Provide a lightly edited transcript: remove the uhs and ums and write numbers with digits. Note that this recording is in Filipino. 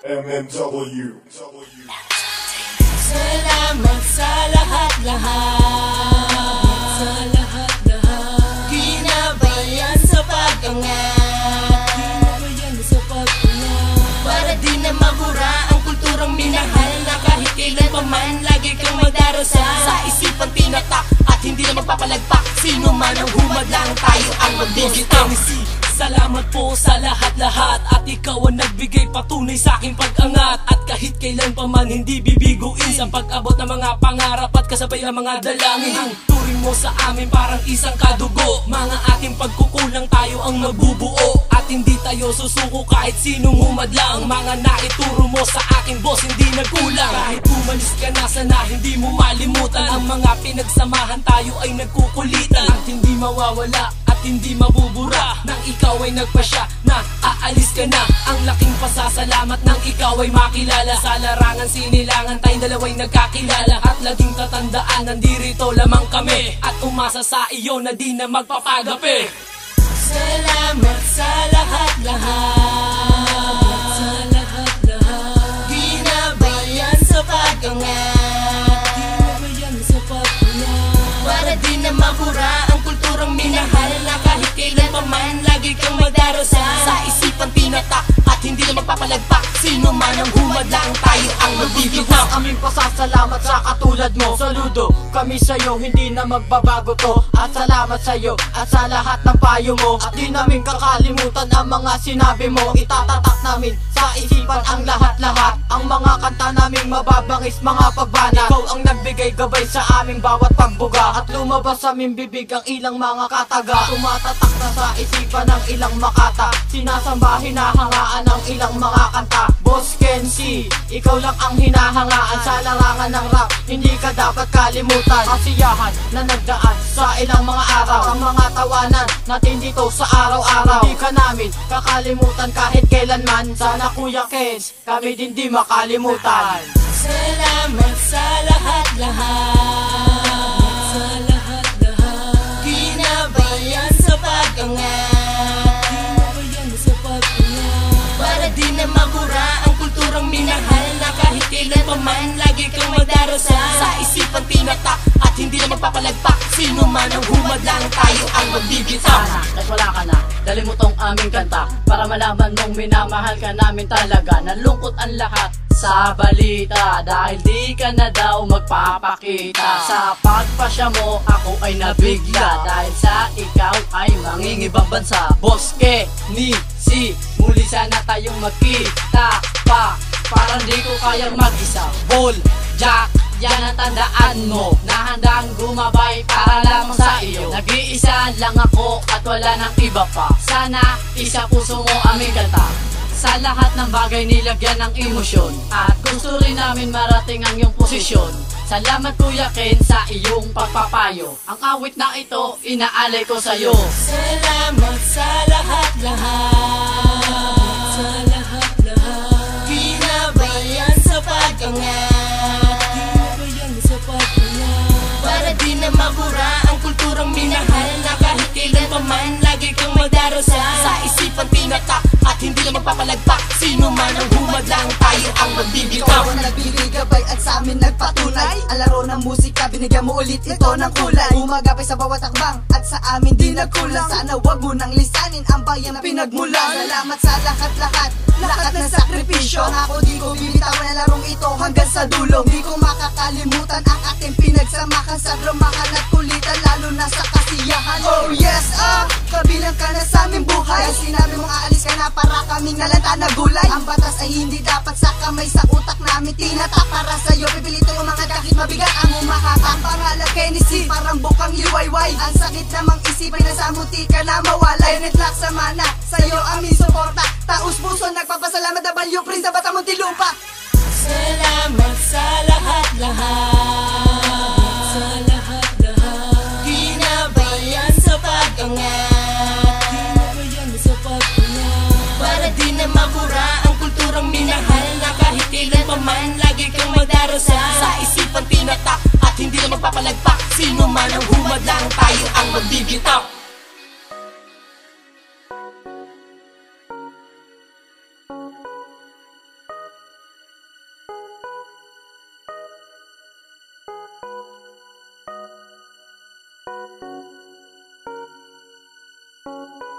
MNW. Salamat sa lahat-lahat, sa lahat-lahat. Ginabayan sa pag-angat, ginabayan sa pag-angat. Para di na mabura ang kulturang minahal, na kahit kailan pa man lagi kang magdarasal. Sa isipan tinatak at hindi na magpapalagpak, sino man ang humadlang, tayo ang magbibitaw. Salamat po sa lahat-lahat, at ikaw ang nagbigay patunay sa aking pag-angat. At kahit kailan pa man hindi bibiguin sa pag-abot ng mga pangarap at kasabay ng mga dalangin. Ang turing mo sa amin parang isang kadugo, mga ating pagkukulang tayo ang mabubuo. At hindi tayo susuko kahit sinong humadlang, mga naituro mo sa akin boss hindi nagkulang. Kahit umalis ka na sana hindi mo malimutan, ang mga pinagsamahan tayo ay nagkukulitan. At hindi mawawala at hindi mabubura nang ikaw ay nagpasya na aalis ka na. Ang laking pasasalamat nang ikaw ay makilala. Sa larangan sinilangan tayong dalawa'y nagkakilala. At laging tatandaan nandirito lamang kami, at umasa sa iyo na di na magpapagapi. Salamat sa lahat-lahat, sa lahat-lahat. Ginabayan sa pag-angat, ginabayan sa pag-angat. Para di na mabura ang kulturang minahal, na kahit kailan pa man lagi kang magdarasal. Sa isipan tinatak at hindi na magpapalagpak, sino man ang humadlang, tayo ang magbibitaw. Aming pasasalamat sa katulad mo. Saludo kami sa'yo, hindi na magbabago to. At salamat sa'yo at sa lahat ng payo mo. At di namin kakalimutan ang mga sinabi mo. Itatatak namin sa isipan ang lahat-lahat, ang mga kanta naming mababangis, mga pagbana. Ikaw ang nagbigay gabay sa aming bawat pagbuga, at lumabas sa aming bibig ang ilang mga kataga. Tumatatak na sa isipan ng ilang makata, sinasamba, hinahangaan ng ilang mga kanta. Boss Kenzie, ikaw lang ang hinahangaan sa larangan ng rap, hindi ka dapat kalimutan. Kasiyahan na nagdaan sa ilang mga araw, ang mga tawanan natin dito sa araw-araw, hindi ka namin kakalimutan kahit kailanman. Sana Kuya Kenz, kami din di makalimutan. Salamat sa lahat-lahat, sa lahat-lahat. Ginabayan sa pag-angat, ginabayan sa pag-angat. Para di na mabura ang kulturang minahal, na kahit kailan pa man lagi kang magdarasal. Sa isipan tinatak at hindi na magpapalagpak, sino man ang humadlang, tayo ang magbibitaw. Sana, kahit wala ka na, dali mo tong aming kanta, para malaman mong minamahal ka namin talaga. Nalungkot ang lahat sa balita, dahil di ka na daw magpapakita. Sa pagpasya mo ako ay nabigla, dahil sa ikaw ay mangingibang bansa. Boss Kenzie, muli sana tayong magkita pa, parang di ko kayang mag-isa. Ball Jack, yan ang tandaan mo, na handang gumabay para lamang sa iyo. Nag-iisa lang ako at wala nang iba pa, sana isa puso mo aming kanta. Sa lahat ng bagay nilagyan ng emosyon, at gusto rin namin marating ang iyong posisyon. Salamat Kuya Ken sa iyong pagpapayo, ang awit na ito inaalay ko sa'yo. Salamat sa lahat-lahat, sa lahat-lahat. Ginabayan sa pag-angat, ginabayan sa pag-angat. Para di na mabura ang kulturang minahal, na kahit kailan pa man lagi kang magdarasal. Sa isipan tinatak at hindi na magpapalagpak, sino man ang humadlang, tayo ang magbibitaw. Ikaw ang nagbibigay gabay at sa amin nagpatunay, ang laro ng musika binigyan mo ulit ito ng kulay. Umagapay sa bawat akbang at sa amin di nagkulang, sana wag mo nang lisanin ang bayan na pinagmulan. Salamat sa lahat-lahat, lahat ng sakripisyo, ako di ko bibitawan ang larong ito hanggang sa dulo. Di ko makakalimutan ang ating pinagsamahan sa dramahan at kulitan, lalo na sa kasiyahan. Oh yes, kabilang ka na sa aming buhay. Kaya sinabi mong aalis ka na para kaming nalanta na gulay. Ang batas ay hindi dapat sa kamay, sa utak namin tinatak. Para sa'yo pipilito yung mga kahit mabigat ang umahatak. Pangalan Kenzie, parang bukang liwayway. Ang sakit namang isipin na sa muti ka na mawalay. Unit lock sa mana, sa'yo aming suporta. Taos puso nagpapasalamat na balyo Prince na Bata Muntinlupa. Salamat sa lahat-lahat, sa lahat-lahat. Ginabayan sa pag-angat, ginabayan sa pag-angat. Para di na mabura ang kulturang minahal, na kahit kailan pa man lagi kang magdarasal. Sa isipan tinatak at hindi na magpapalagpak, sino man ang humadlang, tayo ang magbibitaw. Thank you.